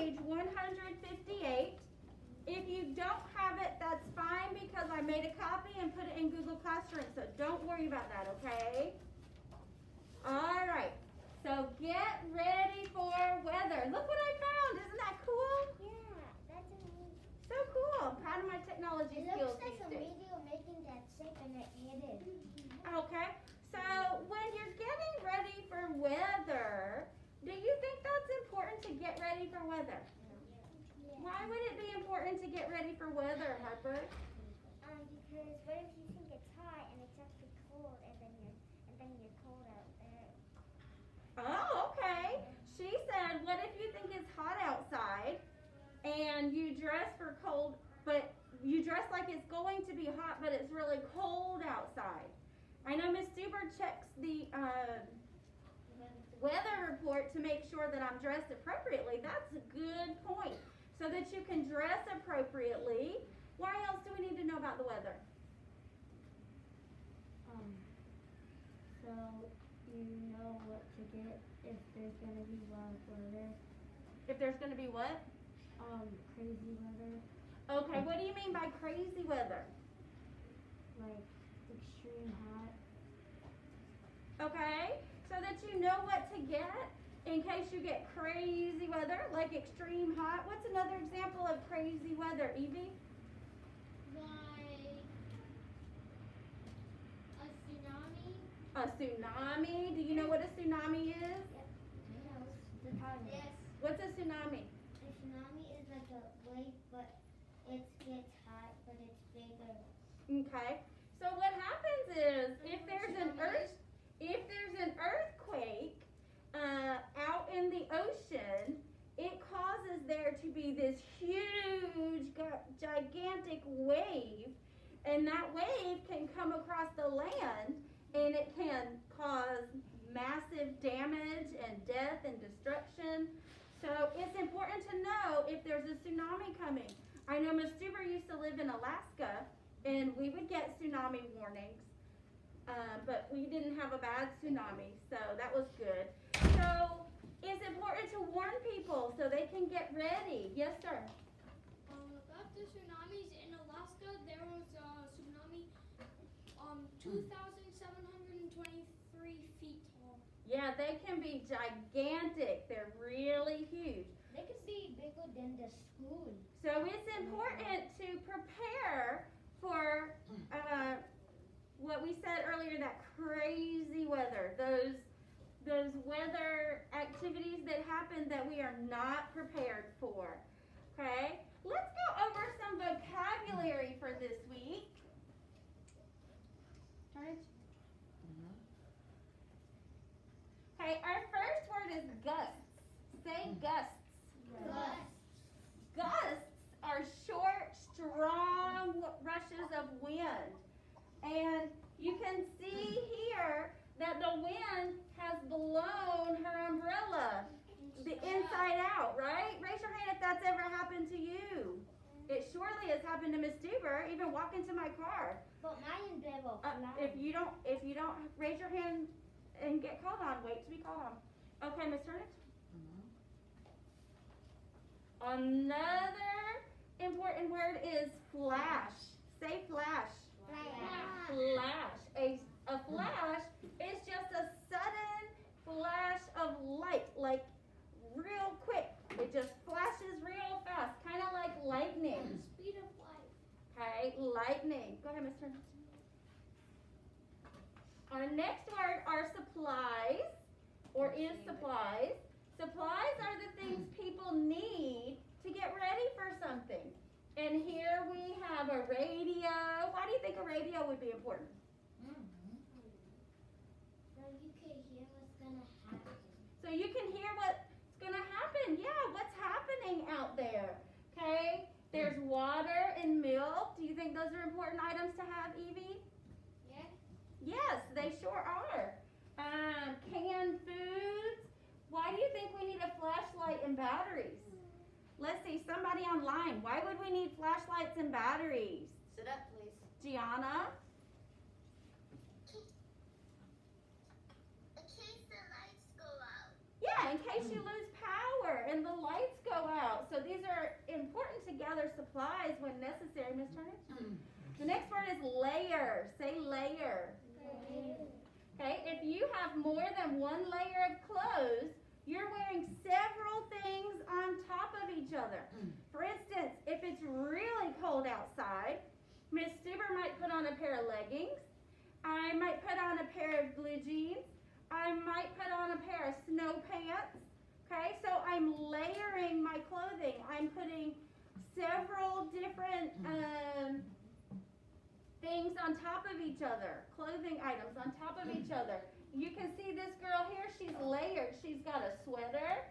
page 158. If you don't have it, that's fine because I made a copy and put it in Google Classroom, so don't worry about that, okay? All right, so get ready for weather. Look what I found, isn't that cool? Yeah, that's amazing. So cool, I'm proud of my technology It skills looks like these a days. video making that shape and it hit it. Okay, so when you're getting ready for weather, do you think that's important to get ready for weather? Yeah. Why would it be important to get ready for weather, Harper? Because what if you think it's hot and it's actually cold and then you're cold out there? Oh, okay. She said, what if you think it's hot outside and you dress for cold, but you dress like it's going to be hot, but it's really cold outside? I know Miss Stuber checks the weather report to make sure that I'm dressed appropriately. That's a good point. So that you can dress appropriately. Why else do we need to know about the weather? So you know what to get if there's gonna be wild weather, If there's going to be what? crazy weather, Okay, what do you mean by crazy weather? like extreme hot. Okay, so that you know what to get in case you get crazy weather, like extreme hot. What's another example of crazy weather, Evie? Like a tsunami. A tsunami. Do you know what a tsunami is? The time. Yes. What's a tsunami? A tsunami is like a wave, but it gets hot, but it's bigger. Okay, so what happens is if there's an earthquake out in the ocean, it causes there to be this huge, gigantic wave, and that wave can come across the land, and it can cause massive damage and death and destruction. So it's important to know if there's a tsunami coming. I know Ms. Stuber used to live in Alaska, and we would get tsunami warnings, but we didn't have a bad tsunami, so that was good. So it's important to warn people so they can get ready. Yes, sir? About the tsunamis in Alaska, there was a tsunami 2,723 feet tall. Yeah, they can be gigantic. They're really huge. They could be bigger than the school. So it's important to prepare for what we said earlier, that crazy weather, those weather activities that happen that we are not prepared for. Okay, let's go over some vocabulary for this week. Okay, our first word is gusts. Say gusts. Gusts. Gusts are short, strong rushes of wind. And you can see here that the wind has blown her umbrella the inside out, right? Raise your hand if that's ever happened to you. It surely has happened to Miss Stuber, even walking to my car. But mine never fly. If you don't raise your hand and get called on, wait to be called on. Okay, Miss Turnage? Another important word is flash. Say flash. Flash. A flash is just a sudden flash of light, like real quick. It just flashes real fast, kind of like lightning. Speed of light. Okay, lightning. Go ahead, Miss Turner. Our next word are supplies, or is supplies. Supplies are the things people need to get ready for something. And here we have a radio. Why do you think a radio would be important? So you can hear what's gonna happen. So you can hear what's going to happen. Yeah, what's happening out there. Okay, there's water and milk. Do you think those are important items to have, Evie? Yeah. Yes, they sure are. Canned foods. Why do you think we need a flashlight and batteries? Let's see, somebody online. Why would we need flashlights and batteries? Sit up, please. Gianna? In case the lights go out. Yeah, in case you lose power and the lights go out. supplies when necessary. Miss Turnage? The next word is layer. Say layer. Okay, if you have more than one layer of clothes, you're wearing several things on top of each other. For instance, if it's really cold outside, Miss Stuber might put on a pair of leggings. I might put on a pair of blue jeans. I might put on a pair of snow pants. Okay, so I'm layering my clothing. I'm putting several different things on top of each other, clothing items on top of each other. You can see this girl here, she's layered. She's got a sweater,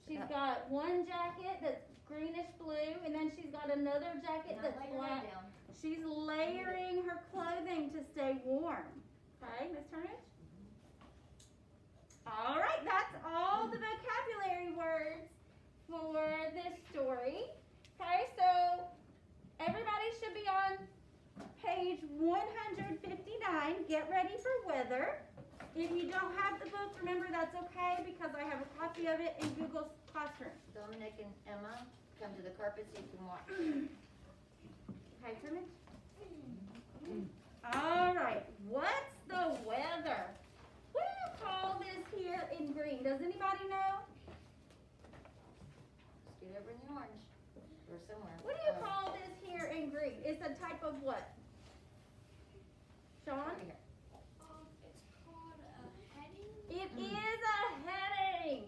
she's got one jacket that's greenish blue, and then she's got another jacket that's black. She's layering her clothing to stay warm. Okay, Miss Turnage? All right, that's all the vocabulary words for this story. Okay, so everybody should be on page 159. Get ready for weather. If you don't have the book, remember that's okay because I have a copy of it in Google Classroom. Dominic and Emma, come to the carpet so you can watch. Okay, Turnage? All right, what's the weather? What do you call this here in green? Does anybody know? Just get over in the orange or somewhere. What do you call this here in green? It's a type of what? Sean? Over here. It's called a heading. It is a heading.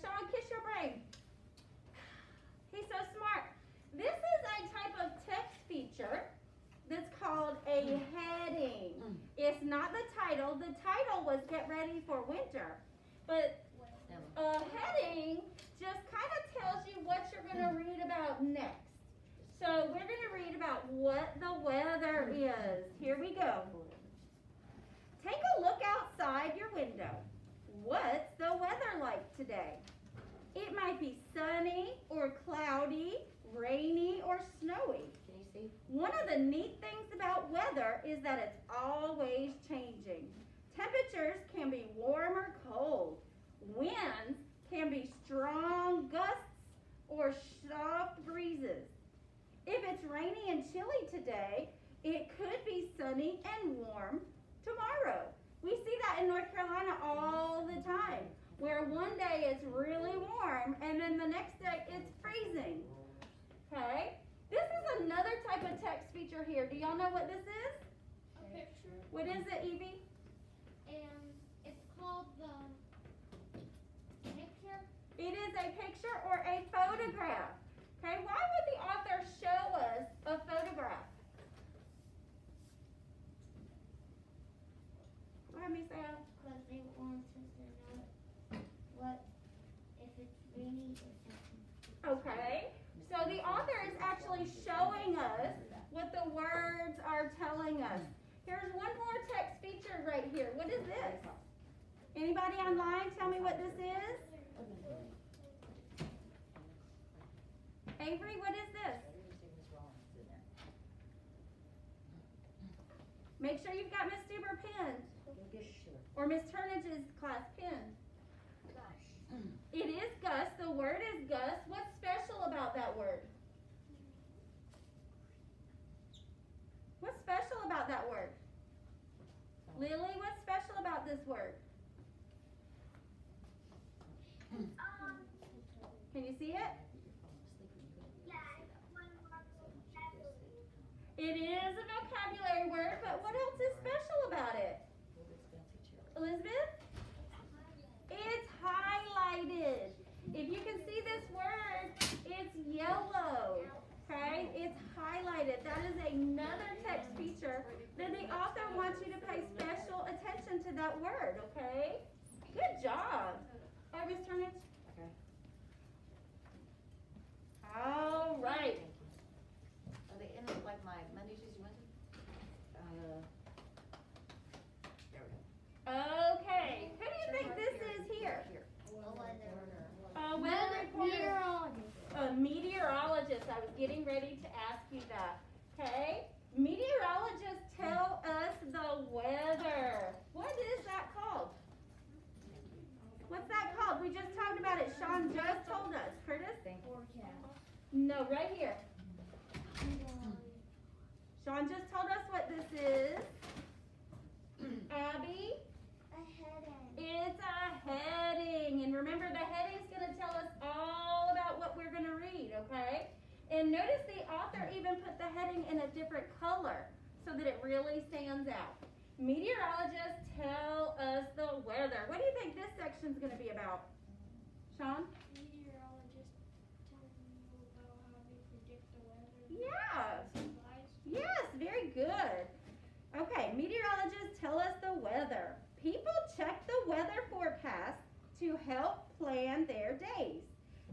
Sean, kiss your brain. He's so smart. This is a type of text feature that's called a heading. It's not the title. The title was Get Ready for Winter. But a heading just kind of tells you what you're going to read about next. So we're going to read about what the weather is. Here we go. Take a look outside your window. What's the weather like today? It might be sunny or cloudy, rainy or snowy. Can you see? One of the neat things about weather is that it's always changing. Temperatures can be warm or cold. Winds can be strong gusts or soft breezes. If it's rainy and chilly today, it could be sunny and warm tomorrow. We see that in North Carolina all the time, where one day it's really warm and then the next day it's freezing. Okay? This is another type of text feature here. Do y'all know what this is? A picture. What is it, Evie? And it's called the picture. It is a picture or a photograph. Okay, why would the author show us a photograph? Go ahead, Miss Al. Because they want us to know what, if it's rainy or something. Okay, so the author is actually showing us what the words are telling us. Here's one more text feature right here. What is this? Anybody online tell me what this is? Avery, what is this? Make sure you've got Miss Stuber pinned or Miss Turnage's class pinned. It is Gus. The word is Gus. What's special about that word? What's special about that word? Lily, what's special about this word? Can you see it? It is a vocabulary word, but what else is special about it? Elizabeth? It's highlighted. If you can see this word, it's yellow. Okay? It's highlighted. That is another text feature that the author wants you to pay special attention to that word, okay? Good job. All right, Miss Turnage? Okay. All right. Are they in like my Monday, Tuesday, Wednesday? There we go. Okay. Who do you think this is here? Here. A weather reporter. Meteorologist. A meteorologist. I was getting ready to ask you that. Okay? Meteorologists tell us the weather. What is that called? What's that called? We just talked about it. Sean just told us. Curtis? Forecast. No, right here. Sean just told us what this is. Abby, A heading. it's a heading. And remember, the heading's going to tell us all about what we're going to read, okay? And notice the author even put the heading in a different color so that it really stands out. Meteorologists tell us the weather. What do you think this section's going to be about? Sean? Meteorologists telling you about how they predict the weather. Yeah. Supplies. Yes, very good. Okay, meteorologists tell us the weather. People check the weather forecast to help plan their days.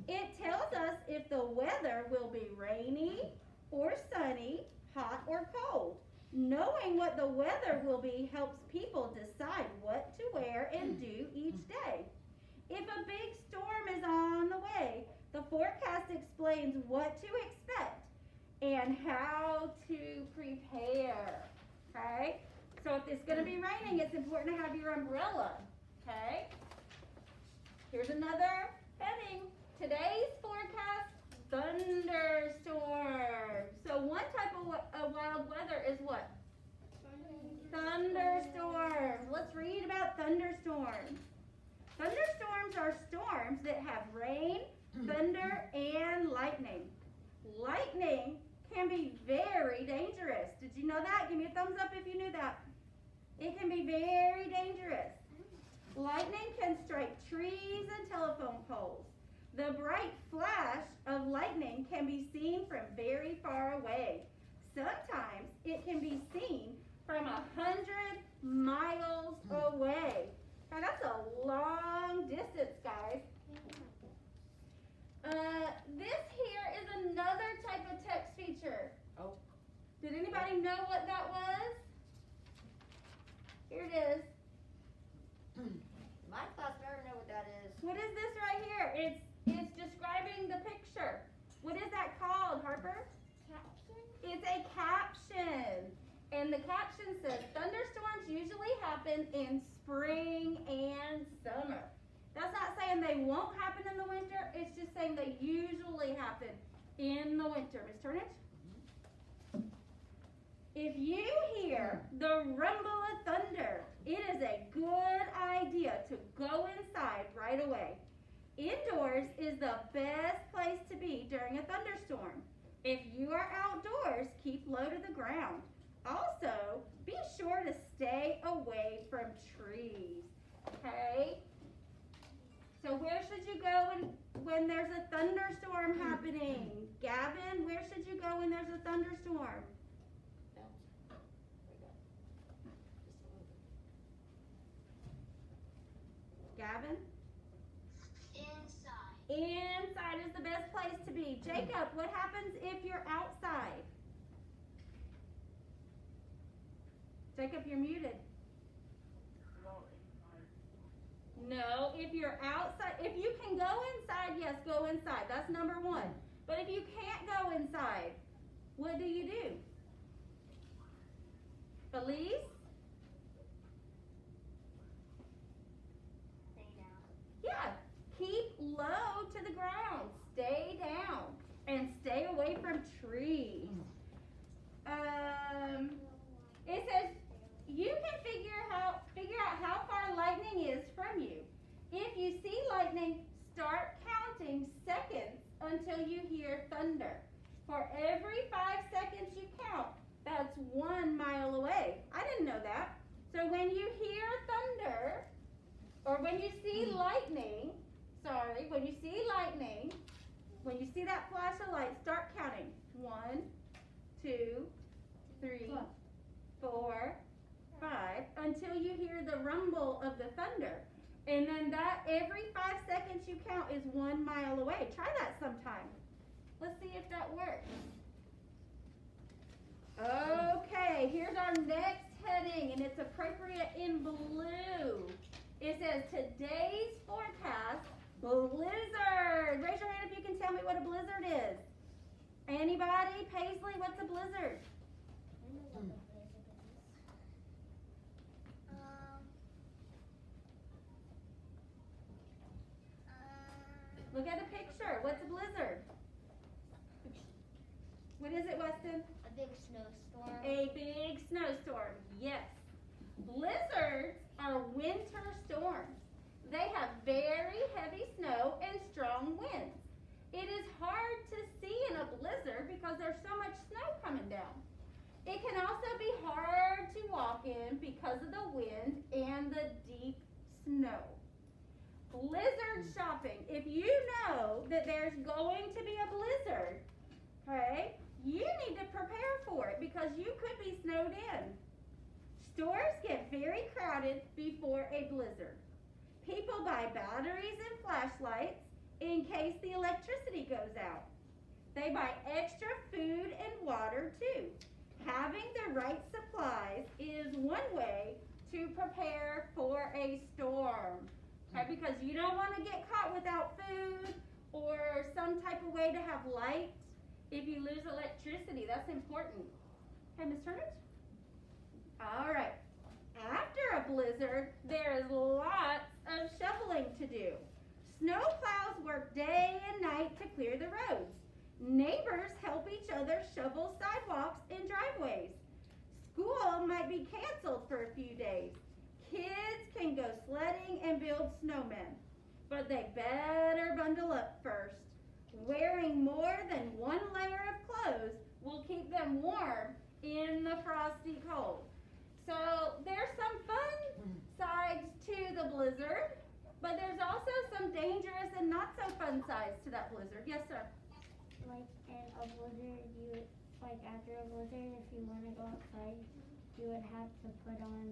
It tells us if the weather will be rainy or sunny, hot or cold. Knowing what the weather will be helps people decide what to wear and do each day. If a big storm is on the way, the forecast explains what to expect and how to prepare. Okay? So if it's going to be raining, it's important to have your umbrella. Okay? Here's another heading. Today's forecast, thunderstorms. So one type of wild weather is what? Thunderstorms. Let's read about thunderstorms. Thunderstorms are storms that have rain, thunder, and lightning. Lightning can be very dangerous. Did you know that? Give me a thumbs up if you knew that. It can be very dangerous. Lightning can strike trees and telephone poles. The bright flash of lightning can be seen from very far away. Sometimes it can be seen from 100 miles away. Now that's a long distance, guys. This here is another type of text feature. Oh. Did anybody know what that was? Here it is. My class better know what that is. What is this right here? It's describing the picture. What is that called, Harper? Caption. It's a caption. And the caption says, thunderstorms usually happen in spring and summer. That's not saying they won't happen in the winter. It's just saying they usually happen in the winter. Miss Turnage? If you hear the rumble of thunder, it is a good idea to go inside right away. Indoors is the best place to be during a thunderstorm. If you are outdoors, keep low to the ground. Also, be sure to stay away from trees, okay? So where should you go when there's a thunderstorm happening? Gavin, where should you go when there's a thunderstorm? Bounce. There you go. Just a little bit. Gavin? Inside. Inside is the best place to be. Jacob, what happens if you're outside? Jacob, you're muted. No, if you're outside, if you can go inside, yes, go inside. That's number one. But if you can't go inside, what do you do? Elise? Stay down. Yeah, keep low to the ground. Stay down and stay away from trees. It says you can figure out how far lightning is from you. If you see lightning, start counting seconds until you hear thunder. For every 5 seconds you count, that's 1 mile away. I didn't know that. So when you hear thunder, or when you see lightning, when you see lightning, when you see that flash of light, start counting. 1, 2, 3, 4, 5, until you hear the rumble of the thunder. And then that every 5 seconds you count is 1 mile away. Try that sometime. Let's see if that works. Okay, here's our next heading, and it's appropriate in blue. It says today's forecast, blizzard. Raise your hand if you can tell me what a blizzard is. Anybody? Paisley, what's a blizzard? I know what the blizzard is. Look at the picture. What's a blizzard? What is it, Weston? A big snowstorm. A big snowstorm, yes. Blizzards are winter storms. They have very heavy snow and strong winds. It is hard to see in a blizzard because there's so much snow coming down. It can also be hard to walk in because of the wind and the deep snow. Blizzard shopping. If you know that there's going to be a blizzard, okay, you need to prepare for it because you could be snowed in. Stores get very crowded before a blizzard. People buy batteries and flashlights in case the electricity goes out. They buy extra food and water too. Having the right supplies is one way to prepare for a storm. Okay, because you don't want to get caught without food or some type of way to have light if you lose electricity. That's important. Okay, Ms. Turnage? All right. After a blizzard, there is lots of shoveling to do. Snow plows work day and night to clear the roads. Neighbors help each other shovel sidewalks and driveways. School might be canceled for a few days. Kids can go sledding and build snowmen, but they better bundle up first. Wearing more than one layer of clothes will keep them warm in the frosty cold. So there's some fun sides to the blizzard, but there's also some dangerous and not so fun sides to that blizzard. Yes, sir. Like in a blizzard, after a blizzard, if you want to go outside, you would have to put on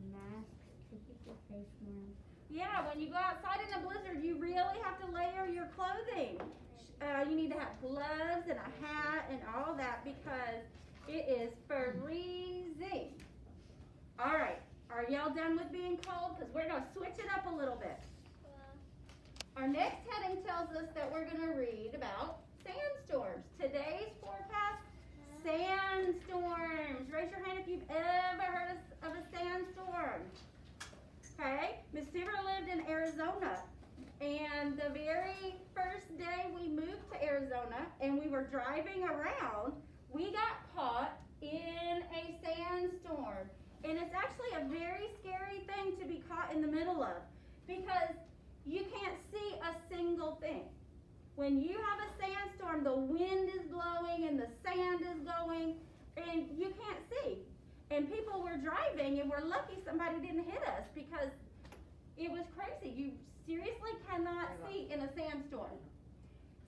masks to keep your face warm. Yeah, when you go outside in a blizzard, you really have to layer your clothing. You need to have gloves and a hat and all that because it is freezing. All right, are y'all done with being cold? Because we're going to switch it up a little bit. Our next heading tells us that we're going to read about sandstorms. Today's forecast, sandstorms. Raise your hand if you've ever heard of a sandstorm. Okay, Miss Suber lived in Arizona, and the very first day we moved to Arizona and we were driving around, we got caught in a sandstorm. And it's actually a very scary thing to be caught in the middle of because you can't see a single thing. When you have a sandstorm, the wind is blowing and the sand is going and you can't see. And people were driving and we're lucky somebody didn't hit us because it was crazy. You seriously cannot see in a sandstorm.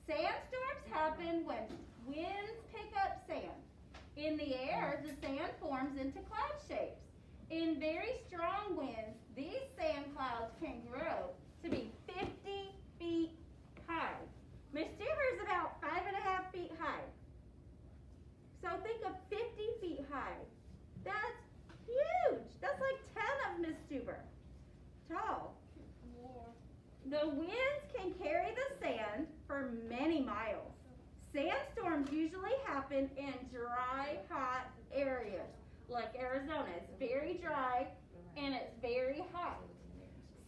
Sandstorms happen when winds pick up sand. In the air, the sand forms into cloud shapes. In very strong winds, these sand clouds can grow to be 50 feet high. Miss Stuber is about 5.5 feet high. So think of 50 feet high. That's huge. That's like 10 of Miss Stuber tall. The winds can carry the sand for many miles. Sandstorms usually happen in dry, hot areas like Arizona. It's very dry and it's very hot.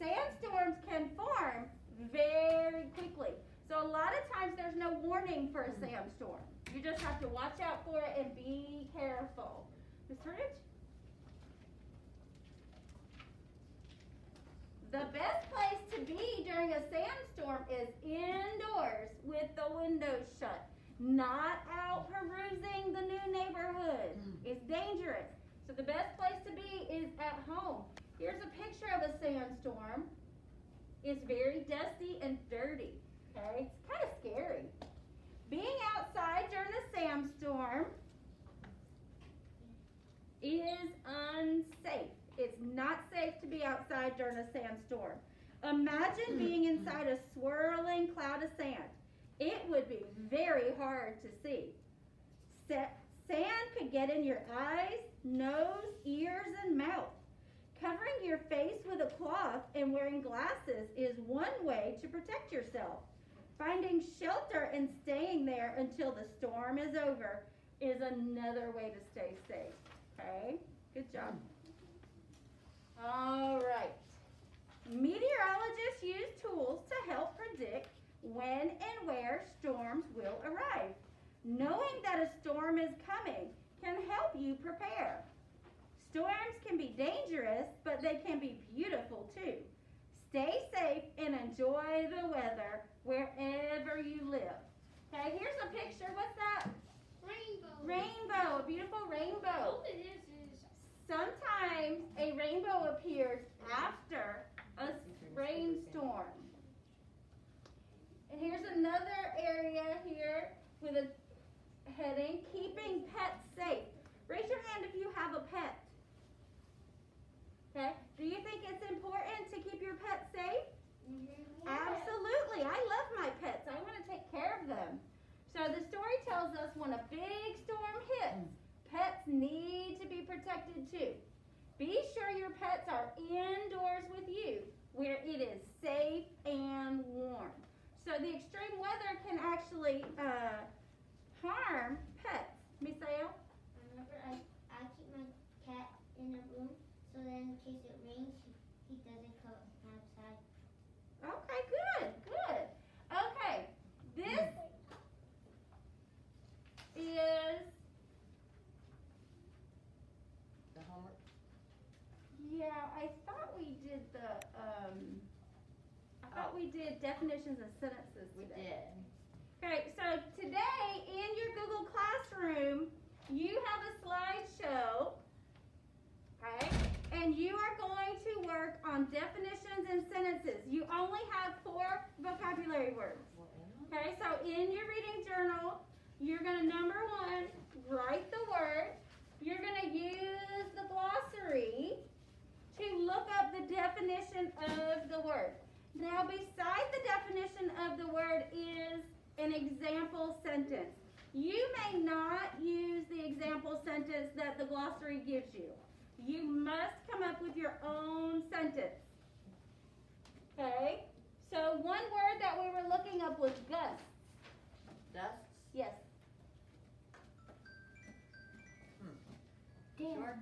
Sandstorms can form very quickly. So a lot of times there's no warning for a sandstorm. You just have to watch out for it and be careful. Ms. Hurtage? The best place to be during a sandstorm is indoors with the windows shut. Not out perusing the new neighborhood. It's dangerous. So the best place to be is at home. Here's a picture of a sandstorm. It's very dusty and dirty. Okay? It's kind of scary. Being outside during a sandstorm is unsafe. It's not safe to be outside during a sandstorm. Imagine being inside a swirling cloud of sand. It would be very hard to see. Sand could get in your eyes, nose, ears, and mouth. Covering your face with a cloth and wearing glasses is one way to protect yourself. Finding shelter and staying there until the storm is over is another way to stay safe. Okay? Good job. All right. Meteorologists use tools to help predict when and where storms will arrive. Knowing that a storm is coming can help you prepare. Storms can be dangerous, but they can be beautiful too. Stay safe and enjoy the weather wherever you live. Okay, here's a picture. What's that? Rainbow. Rainbow, a beautiful rainbow. All it is Sometimes a rainbow appears after a rainstorm. And here's another area here with a heading, keeping pets safe. Raise your hand if you have a pet. Okay, do you think it's important to keep your pet safe? Absolutely. I love my pets. I want to take care of them. So the story tells us when a big storm hits, pets need to be protected too. Be sure your pets are indoors with you where it is safe and warm. So the extreme weather can actually harm pets. Miss Ale? Remember, I keep my cat in a room, so then in case it rains, he doesn't come outside. Okay, good, good. Okay, this is, The homework? yeah, I thought we did we did definitions of sentences We today. did. Okay, so today in your Google Classroom, you have a slideshow, okay, and you are going to work on definitions and sentences. You only have 4 vocabulary words. Okay, so in your reading journal, you're going to, number 1, write the word. You're going to use the glossary to look up the definition of the word. Now, beside the definition of the word is an example sentence. You may not use the example sentence that the glossary gives you. You must come up with your own sentence. Okay? So one word that we were looking up was gusts. Dusts? Yes. Short?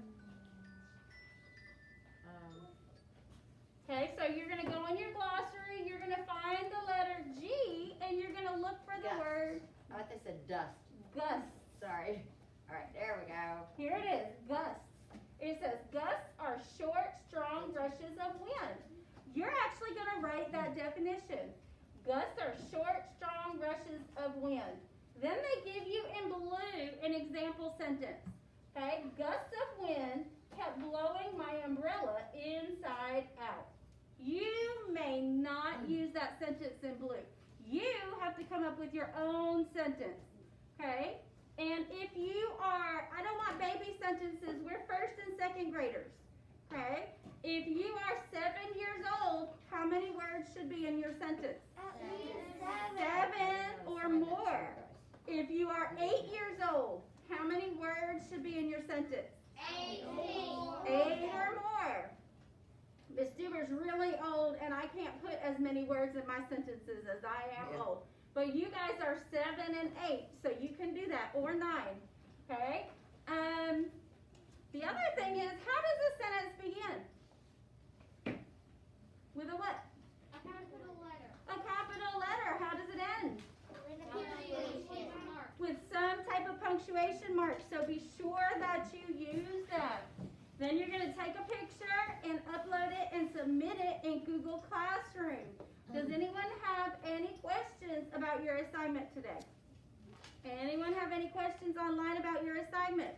Okay, so you're going to go in your glossary, you're going to find the letter G, and you're going to look for the Gust. word I thought they said dust. gusts. Sorry. Alright, there we go. Here it is, gusts. It says gusts are short, strong brushes of wind. You're actually going to write that definition. Gusts are short, strong brushes of wind. Then they give you in blue an example sentence. Okay, gusts of wind kept blowing my umbrella inside out. You may not use that sentence in blue. You have to come up with your own sentence. Okay? And if you are, I don't want baby sentences, we're 1st and 2nd graders. Okay? If you are 7 years old, how many words should be in your sentence? At least 7 or more. If you are 8 years old, how many words should be in your sentence? 8. 8 or more. Miss Stuber's really old, and I can't put as many words in my sentences as I am Yeah. old. But you guys are 7 and 8, so you can do that, or 9. Okay? The other thing is, how does a sentence begin? With a what? A capital letter. A capital letter. How does it end? Punctuation mark. With some type of punctuation mark. So be sure that you use that. Then you're going to take a picture and upload it and submit it in Google Classroom. Does anyone have any questions about your assignment today? Anyone have any questions online about your assignment?